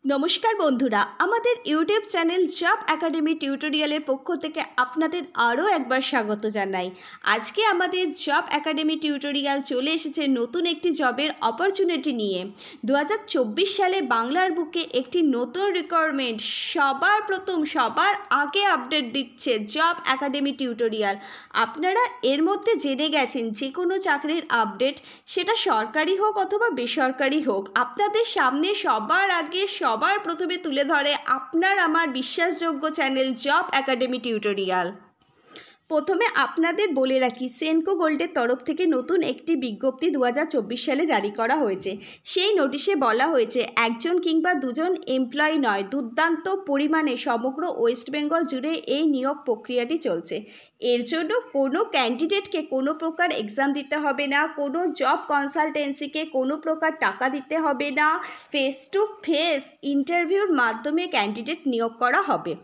নমস্কার বন্ধুরা, আমাদের ইউটিউব চ্যানেল জব একাডেমি টিউটোরিয়ালের পক্ষ থেকে আপনাদের আরও একবার স্বাগত জানাই। আজকে আমাদের জব একাডেমি টিউটোরিয়াল চলে এসেছে নতুন একটি জবের অপরচুনিটি নিয়ে। 2024 সালে বাংলার বুকে একটি নতুন রিকোয়ারমেন্ট সবার আগে আপডেট দিচ্ছে জব একাডেমি টিউটোরিয়াল। আপনারা এর মধ্যে জেনে গেছেন যে কোনো চাকরির আপডেট, সেটা সরকারি হোক অথবা বেসরকারি হোক, আপনাদের সামনে সবার আগে সবার প্রথমে তুলে ধরে আপনার আমার বিশ্বাসযোগ্য চ্যানেল জব একাডেমি টিউটোরিয়াল। প্রথমে আপনাদের বলে রাখি, সেনকো গোল্ডের তরফ থেকে নতুন একটি বিজ্ঞপ্তি 2024 সালে জারি করা হয়েছে। সেই নোটিশে বলা হয়েছে একজন কিংবা দুজন এমপ্লয়ি নয়, দুর্দান্ত পরিমাণে সমগ্র ওয়েস্ট বেঙ্গল জুড়ে এই নিয়োগ প্রক্রিয়াটি চলছে। এর জন্য কোনো ক্যান্ডিডেটকে কোনো প্রকার এক্সাম দিতে হবে না, কোনো জব কনসালটেন্সিকে কোনো প্রকার টাকা দিতে হবে না, ফেস টু ফেস ইন্টারভিউর মাধ্যমে ক্যান্ডিডেট নিয়োগ করা হবে।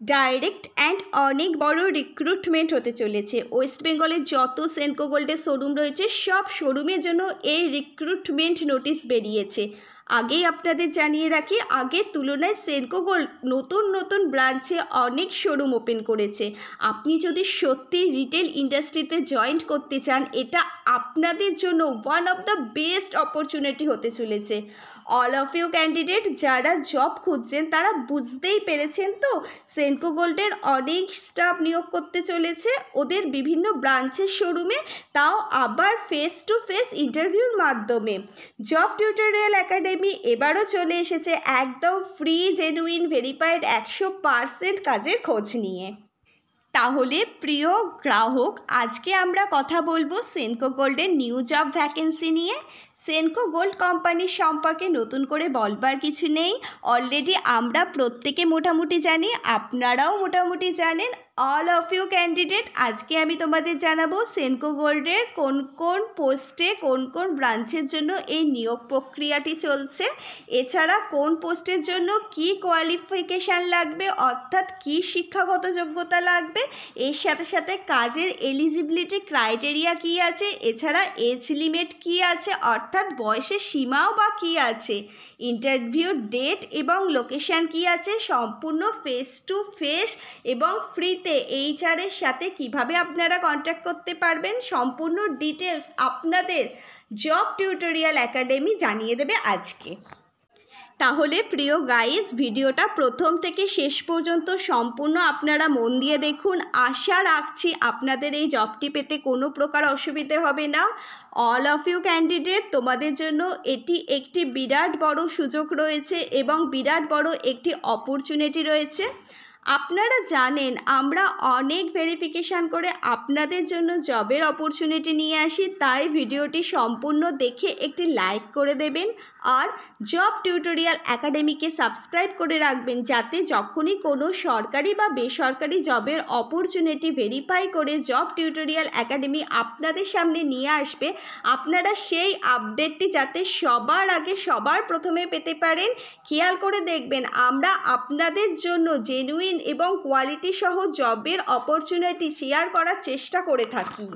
ডাইরেক্ট অ্যান্ড অনেক বড় রিক্রুটমেন্ট হতে চলেছে। ওয়েস্ট বেঙ্গলের যত সেনকো গোল্ডের শোরুম রয়েছে সব শোরুমের জন্য এই রিক্রুটমেন্ট নোটিশ বেরিয়েছে। আগেই আপনাদের জানিয়ে রাখি, আগের তুলনায় সেনকো গোল্ড নতুন ব্রাঞ্চে অনেক শোরুম ওপেন করেছে। আপনি যদি সত্যি রিটেল ইন্ডাস্ট্রিতে জয়েন করতে চান, এটা আপনাদের জন্য one of the best opportunity হতে চলেছে। অল অফ ইউ ক্যান্ডিডেট যারা জব খুঁজছেন তারা বুঝতেই পেরেছেন তো, সেনকো গোল্ডের অনেক স্টাফ নিয়োগ করতে চলেছে ওদের বিভিন্ন ব্রাঞ্চের শোরুমে, তাও আবার ফেস টু ফেস ইন্টারভিউর মাধ্যমে। জব টিউটোরিয়াল একাডেমি এবারও চলে এসেছে একদম ফ্রি, জেনুইন, ভেরিফাইড 100% কাজের খোঁজ নিয়ে। তাহলে প্রিয় গ্রাহক, আজকে আমরা কথা বলবো সেনকো গোল্ডের নিউ জব ভ্যাকেন্সি নিয়ে। সেনকো গোল্ড কোম্পানির সম্পর্কে নতুন করে বলবার কিছু নেই, অলরেডি আমরা প্রত্যেকে মোটামুটি জানি, আপনারাও মোটামুটি জানেন। অল অফ ইউ ক্যান্ডিডেট, আজকে আমি তোমাদের জানাবো সেনকো গোল্ডের কোন কোন পোস্টে কোন কোন ব্রাঞ্চের জন্য এই নিয়োগ প্রক্রিয়াটি চলছে, এছাড়া কোন পোস্টের জন্য কি কোয়ালিফিকেশান লাগবে, অর্থাৎ কি শিক্ষাগত যোগ্যতা লাগবে, এর সাথে সাথে কাজের এলিজিবিলিটি ক্রাইটেরিয়া কি আছে, এছাড়া এজ লিমিট কি আছে, অর্থাৎ বয়সের সীমাও বা কি আছে, ইন্টারভিউ ডেট এবং লোকেশান কি আছে, সম্পূর্ণ ফেস টু ফেস এবং ফ্রিতে এইচআরের সাথে কিভাবে আপনারা কন্ট্যাক্ট করতে পারবেন, সম্পূর্ণ ডিটেলস আপনাদের জব টিউটোরিয়াল একাডেমি জানিয়ে দেবে আজকে। তাহলে প্রিয় গাইস, ভিডিওটা প্রথম থেকে শেষ পর্যন্ত সম্পূর্ণ আপনারা মন দিয়ে দেখুন। আশা রাখছি আপনাদের এই জবটি পেতে কোনো প্রকার অসুবিধে হবে না। অল অফ ইউ ক্যান্ডিডেট, তোমাদের জন্য এটি একটি বিরাট বড় সুযোগ রয়েছে এবং বিরাট বড় একটি অপরচুনিটি রয়েছে। আপনারা জানেন আমরা অনেক ভেরিফিকেশান করে আপনাদের জন্য জবের অপরচুনিটি নিয়ে আসি, তাই ভিডিওটি সম্পূর্ণ দেখে একটি লাইক করে দেবেন আর জব টিউটোরিয়াল একাডেমিকে সাবস্ক্রাইব করে রাখবেন, যাতে যখনই কোনো সরকারি বা বেসরকারি জবের অপরচুনিটি ভেরিফাই করে জব টিউটোরিয়াল একাডেমি আপনাদের সামনে নিয়ে আসবে, আপনারা সেই আপডেটটি যাতে সবার আগে সবার প্রথমে পেতে পারেন। খেয়াল করে দেখবেন, আমরা আপনাদের জন্য জেনুইন এবং কোয়ালিটি সহ জবের অপরচুনিটি শেয়ার করার চেষ্টা করে থাকি।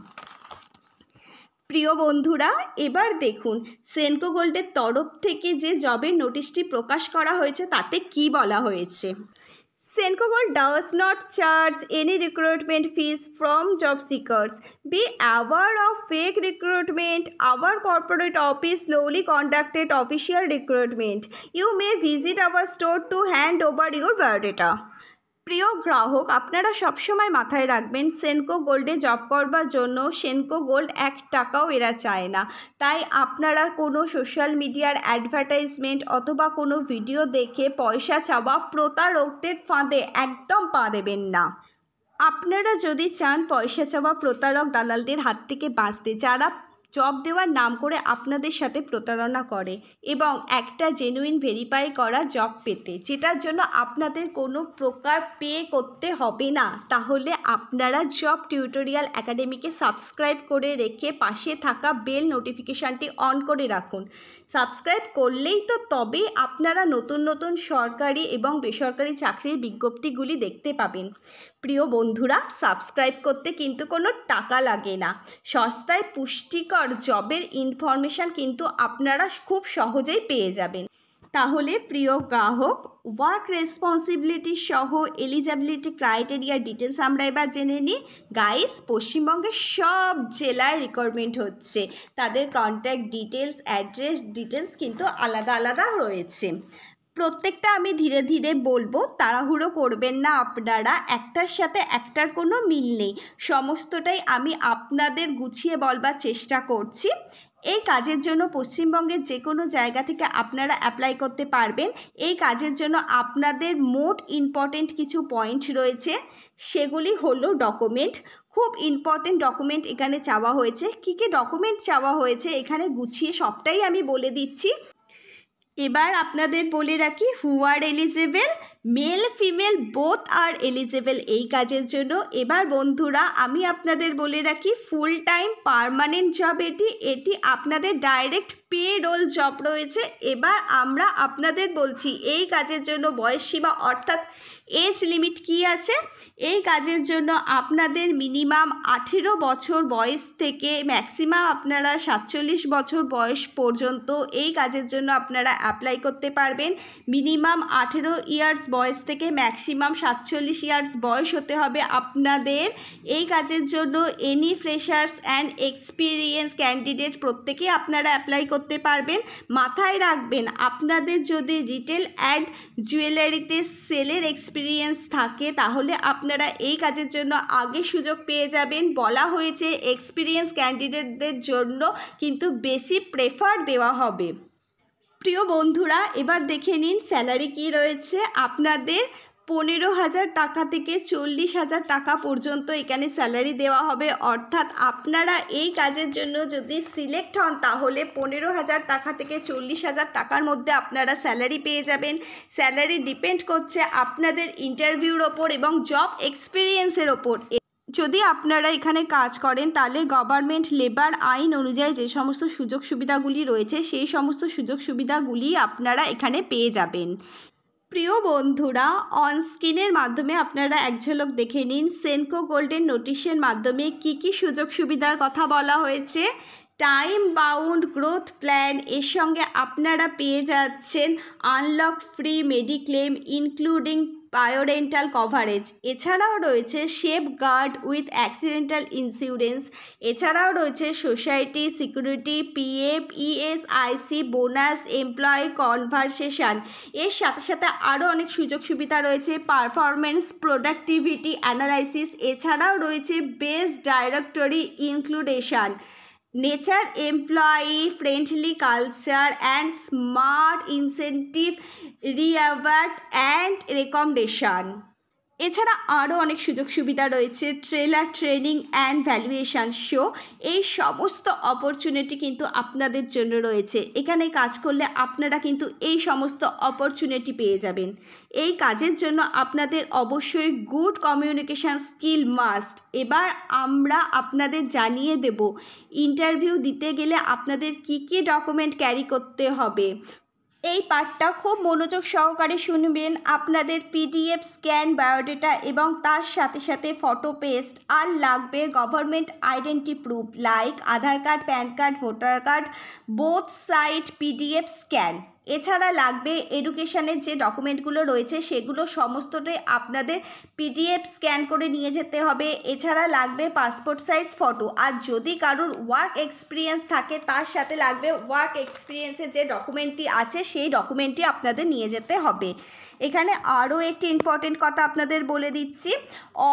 প্রিয় বন্ধুরা, এবার দেখুন সেনকো গোল্ডের তরফ থেকে যে জবের নোটিশটি প্রকাশ করা হয়েছে তাতে কি বলা হয়েছে। Senco Gold does not charge any recruitment fees from job seekers. Be aware of fake recruitment. Our corporate office slowly conducted official recruitment. You may visit our store to hand over your biodata. প্রিয় গ্রাহক, আপনারা সবসময় মাথায় রাখবেন, Senco গোল্ডে job করবার জন্য Senco gold 1 টাকাও এরা চায় না। তাই আপনারা কোনো সোশ্যাল মিডিয়ার অ্যাডভার্টাইজমেন্ট অথবা কোনো ভিডিও দেখে পয়সা চাওয়া প্রতারকদের ফাঁদে একদম পা দেবেন না। আপনারা যদি চান পয়সা চাওয়া প্রতারক দালালদের হাত থেকে বাঁচতে, যারা জব দেওয়ার নাম করে আপনাদের সাথে প্রতারণা করে, এবং একটা জেনুইন ভেরিফাই করা জব পেতে, যেটার জন্য আপনাদের কোনো প্রকার পে করতে হবে না, তাহলে আপনারা জব টিউটোরিয়াল একাডেমিকে সাবস্ক্রাইব করে রেখে পাশে থাকা বেল নোটিফিকেশানটি অন করে রাখুন। সাবস্ক্রাইব করলেই তো তবেই আপনারা নতুন সরকারি এবং বেসরকারি চাকরির বিজ্ঞপ্তিগুলি দেখতে পাবেন। প্রিয় বন্ধুরা, সাবস্ক্রাইব করতে কিন্তু কোনো টাকা লাগে না। সস্তায় পুষ্টিকর জবের ইনফরমেশান কিন্তু আপনারা খুব সহজেই পেয়ে যাবেন। তাহলে প্রিয় গ্রাহক, ওয়ার্ক রেসপন্সিবিলিটি সহ এলিজিবিলিটি ক্রাইটেরিয়া ডিটেলস আমরা এবার জেনে নিই। গাইস, পশ্চিমবঙ্গের সব জেলায় রিকোয়ারমেন্ট হচ্ছে, তাদের কন্ট্যাক্ট ডিটেলস, অ্যাড্রেস ডিটেলস কিন্তু আলাদা আলাদা রয়েছে। প্রত্যেকটা আমি ধীরে ধীরে বলবো, তাড়াহুড়ো করবেন না আপনারা, একটার সাথে একটার কোনো মিল নেই, সমস্তটাই আমি আপনাদের গুছিয়ে বলবার চেষ্টা করছি। এই কাজের জন্য পশ্চিমবঙ্গের যে কোনো জায়গা থেকে আপনারা অ্যাপ্লাই করতে পারবেন। এই কাজের জন্য আপনাদের মোট ইম্পর্টেন্ট কিছু পয়েন্ট রয়েছে, সেগুলি হলো ডকুমেন্ট। খুব ইম্পর্টেন্ট ডকুমেন্ট এখানে চাওয়া হয়েছে। কী কী ডকুমেন্ট চাওয়া হয়েছে এখানে গুছিয়ে সবটাই আমি বলে দিচ্ছি। এবার আপনাদের বলে রাখি, who are eligible, male female both are eligible এই কাজের জন্য। এবার বন্ধুরা আমি আপনাদের বলে রাখি, ফুল টাইম পার্মানেন্ট জব এটি আপনাদের ডাইরেক্ট পে রোল জব রয়েছে। এবার আমরা আপনাদের বলছি এই কাজের জন্য বয়স সীমা অর্থাৎ এজ লিমিট কি আছে। এই কাজের জন্য আপনাদের মিনিমাম 18 বছর বয়স থেকে ম্যাক্সিমাম আপনারা 47 বছর বয়স পর্যন্ত এই কাজের জন্য আপনারা অ্যাপ্লাই করতে পারবেন। মিনিমাম 18 ইয়ার্স বয়স থেকে ম্যাক্সিমাম 47 ইয়ার্স বয়স হতে হবে আপনাদের। এই কাজের জন্য any freshers and experience candidate প্রত্যেকেই আপনারা অ্যাপ্লাই করতে পারবেন। মাথায় রাখবেন, আপনাদের যদি রিটেল অ্যান্ড জুয়েলারিতে সেলের এক্সপিরিয়েন্স থাকে তাহলে আপনারা এই কাজের জন্য আগে সুযোগ পেয়ে যাবেন। বলা হয়েছে এক্সপিরিয়েন্স ক্যান্ডিডেটদের জন্য কিন্তু বেশি প্রেফার দেওয়া হবে। প্রিয় বন্ধুরা এবার দেখে নিন স্যালারি কি রয়েছে। আপনাদের 15,000 টাকা থেকে 40,000 টাকা পর্যন্ত এখানে স্যালারি দেওয়া হবে। অর্থাৎ আপনারা এই কাজের জন্য যদি সিলেক্ট হন তাহলে 15,000 টাকা থেকে 40,000 টাকার মধ্যে আপনারা স্যালারি পেয়ে যাবেন। স্যালারি ডিপেন্ড করছে আপনাদের ইন্টারভিউর ওপর এবং জব এক্সপিরিয়েন্সের ওপর। যদি আপনারা এখানে কাজ করেন তাহলে গভর্নমেন্ট লেবার আইন অনুযায়ী যে সমস্ত সুযোগ সুবিধাগুলি রয়েছে সেই সমস্ত সুযোগ সুবিধাগুলি আপনারা এখানে পেয়ে যাবেন। প্রিয় বন্ধুরা, অন স্ক্রিনের মাধ্যমে আপনারা এক ঝলক দেখে নিন সেনকো গোল্ডেন নোটিশের মাধ্যমে কি কি সুযোগ সুবিধার কথা বলা হয়েছে। টাইম বাউন্ড গ্রোথ প্ল্যান, এর সঙ্গে আপনারা পেয়ে যাচ্ছেন unlock free mediclaim including biodental coverage. এছাড়াও রয়েছে safe guard with accidental insurance. এছাড়াও রয়েছে society security, PF, ESIC, bonus, employee conversation. এর সাথে সাথে আরও অনেক সুযোগ সুবিধা রয়েছে, পারফরমেন্স প্রোডাক্টিভিটি অ্যানালাইসিস। এছাড়াও রয়েছে best directory inclusion, nature employee friendly culture and smart incentive reward and recommendation. এছাড়া আরও অনেক সুযোগ সুবিধা রয়েছে, trailer training and valuation show. এই সমস্ত অপরচুনিটি কিন্তু আপনাদের জন্য রয়েছে। এখানে কাজ করলে আপনারা কিন্তু এই সমস্ত অপরচুনিটি পেয়ে যাবেন। এই কাজের জন্য আপনাদের অবশ্যই গুড কমিউনিকেশান স্কিল মাস্ট। এবার আমরা আপনাদের জানিয়ে দেব ইন্টারভিউ দিতে গেলে আপনাদের কি কি ডকুমেন্ট ক্যারি করতে হবে। এই পার্টটা খুব মনোযোগ সহকারে শুনবেন। আপনাদের পিডিএফ স্ক্যান বায়োডেটা এবং তার সাথে সাথে ফটো পেস্ট, আর লাগবে government identity proof like Aadhaar card, PAN card, voter card, both side PDF scan. এছাড়া লাগবে এডুকেশনের যে ডকুমেন্টগুলো রয়েছে সেগুলো সমস্তটাই আপনাদের পিডিএফ স্ক্যান করে নিয়ে যেতে হবে। এছাড়া লাগবে পাসপোর্ট সাইজ ফটো, আর যদি কারোর ওয়ার্ক এক্সপিরিয়েন্স থাকে তার সাথে লাগবে ওয়ার্ক এক্সপিরিয়েন্সের যে ডকুমেন্টটি আছে সেই ডকুমেন্টটি আপনাদের নিয়ে যেতে হবে। এখানে আরও একটি ইম্পর্টেন্ট কথা আপনাদের বলে দিচ্ছি,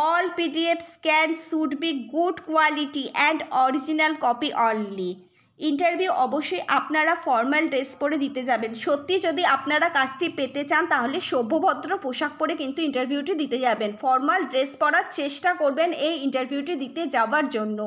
all PDF scan should be good quality and original copy only. Interview অবশ্যই আপনারা ফর্মাল ড্রেস পরে দিতে যাবেন। সত্যি যদি আপনারা কাজটি পেতে চান তাহলে সভ্যভদ্র পোশাক পরে কিন্তু ইন্টারভিউটি দিতে যাবেন। ফর্মাল ড্রেস পরার চেষ্টা করবেন এই ইন্টারভিউটি দিতে যাওয়ার জন্য।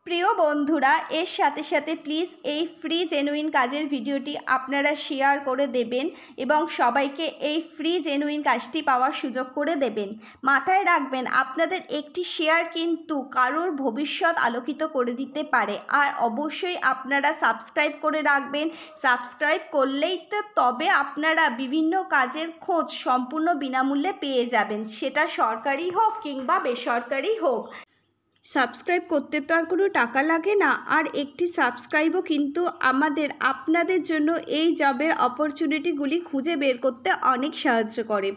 প্রিয় বন্ধুরা, এর সাথে সাথে প্লিজ এই ফ্রি জেনুইন কাজের ভিডিওটি আপনারা শেয়ার করে দেবেন এবং সবাইকে এই ফ্রি জেনুইন কাজটি পাওয়ার সুযোগ করে দেবেন। মাথায় রাখবেন, আপনাদের একটি শেয়ার কিন্তু কারোর ভবিষ্যৎ আলোকিত করে দিতে পারে। আর অবশ্যই আপনারা সাবস্ক্রাইব করে রাখবেন। সাবস্ক্রাইব করলেই তো তবে আপনারা বিভিন্ন কাজের খোঁজ সম্পূর্ণ বিনামূল্যে পেয়ে যাবেন, সেটা সরকারি হোক কিংবা বেসরকারি হোক। সাবস্ক্রাইব করতে তো আর কোনো টাকা লাগে না, আর একটি সাবস্ক্রাইবও কিন্তু আপনাদের জন্য এই জবের অপরচুনিটিগুলি খুঁজে বের করতে অনেক সাহায্য করে।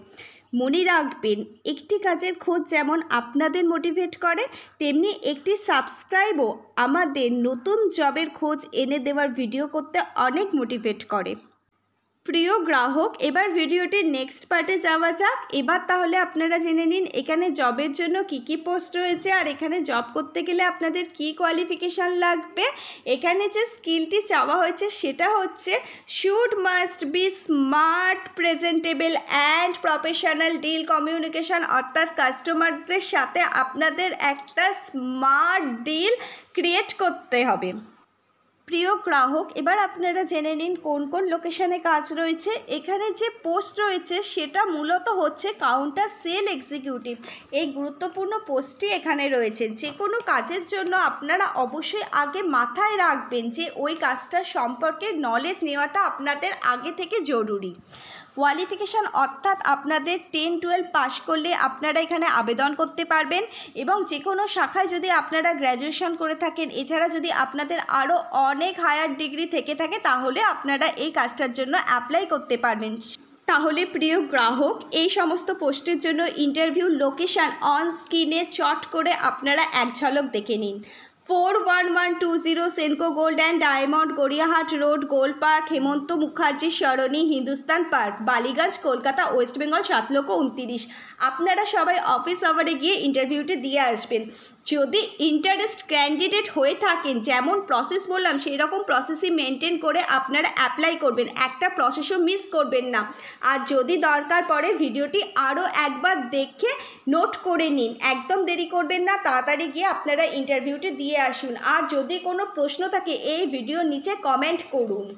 মনে রাখবেন, একটি কাজের খোঁজ যেমন আপনাদের মোটিভেট করে, তেমনি একটি সাবস্ক্রাইবও আমাদের নতুন জবের খোঁজ এনে দেওয়ার ভিডিও করতে অনেক মোটিভেট করে। প্রিয় গ্রাহক, এবার ভিডিওটির নেক্সট পার্টে যাওয়া যাক। এবার তাহলে আপনারা জেনে নিন এখানে জবের জন্য কি পোস্ট রয়েছে, আর এখানে জব করতে গেলে আপনাদের কি কোয়ালিফিকেশান লাগবে। এখানে যে স্কিলটি চাওয়া হয়েছে সেটা হচ্ছে should must be smart, presentable and professional deal communication, অর্থাৎ কাস্টমারদের সাথে আপনাদের একটা স্মার্ট ডিল ক্রিয়েট করতে হবে। প্রিয় গ্রাহক, এবার আপনারা জেনে নিন কোন কোন লোকেশানে কাজ রয়েছে। এখানে যে পোস্ট রয়েছে সেটা মূলত হচ্ছে কাউন্টার সেল এক্সিকিউটিভ। এই গুরুত্বপূর্ণ পোস্টটি এখানে রয়েছে। যে কোনো কাজের জন্য আপনারা অবশ্যই আগে মাথায় রাখবেন যে ওই কাজটার সম্পর্কে নলেজ নেওয়াটা আপনাদের আগে থেকে জরুরি। কোয়ালিফিকেশান অর্থাৎ আপনাদের 10-12 পাস করলে আপনারা এখানে আবেদন করতে পারবেন, এবং যে কোনো শাখায় যদি আপনারা গ্র্যাজুয়েশন করে থাকেন, এছাড়া যদি আপনাদের আরও অনেক হায়ার ডিগ্রি থেকে থাকে, তাহলে আপনারা এই কাজটার জন্য অ্যাপ্লাই করতে পারবেন। তাহলে প্রিয় গ্রাহক, এই সমস্ত পোস্টের জন্য ইন্টারভিউ লোকেশান অন স্ক্রিনে চট করে আপনারা এক ঝলক দেখে নিন। 41120 Senco gold and diamond, Gariahat road, Gol park, Hemanta Mukherjee Sarani, Hindustan park, Ballygunge, Kolkata, west Bengal 7,29,000। আপনারা সবাই অফিস আওয়ারে গিয়ে ইন্টারভিউটি দিয়ে আসবেন। যদি ইন্টারেস্ট ক্যান্ডিডেট হয়ে থাকেন, যেমন প্রসেস বললাম সেই রকম প্রসেসই মেনটেন করে আপনারা অ্যাপ্লাই করবেন, একটা প্রসেসও মিস করবেন না। আর যদি দরকার পড়ে ভিডিওটি আরও একবার দেখে নোট করে নিন, একদম দেরি করবেন না, তাড়াতাড়ি গিয়ে আপনারা ইন্টারভিউটি দিয়ে আসুন। আর যদি কোনো প্রশ্ন থাকে এই ভিডিওর নিচে কমেন্ট করুন।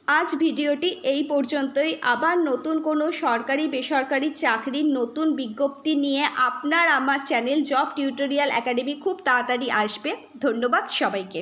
আজ ভিডিওটি এই পর্যন্তই। আবার নতুন কোনো সরকারি বেসরকারি চাকরির নতুন বিজ্ঞপ্তি নিয়ে আমার চ্যানেল জব টিউটোরিয়াল একাডেমি খুব তাড়াতাড়ি আসবে। ধন্যবাদ সবাইকে।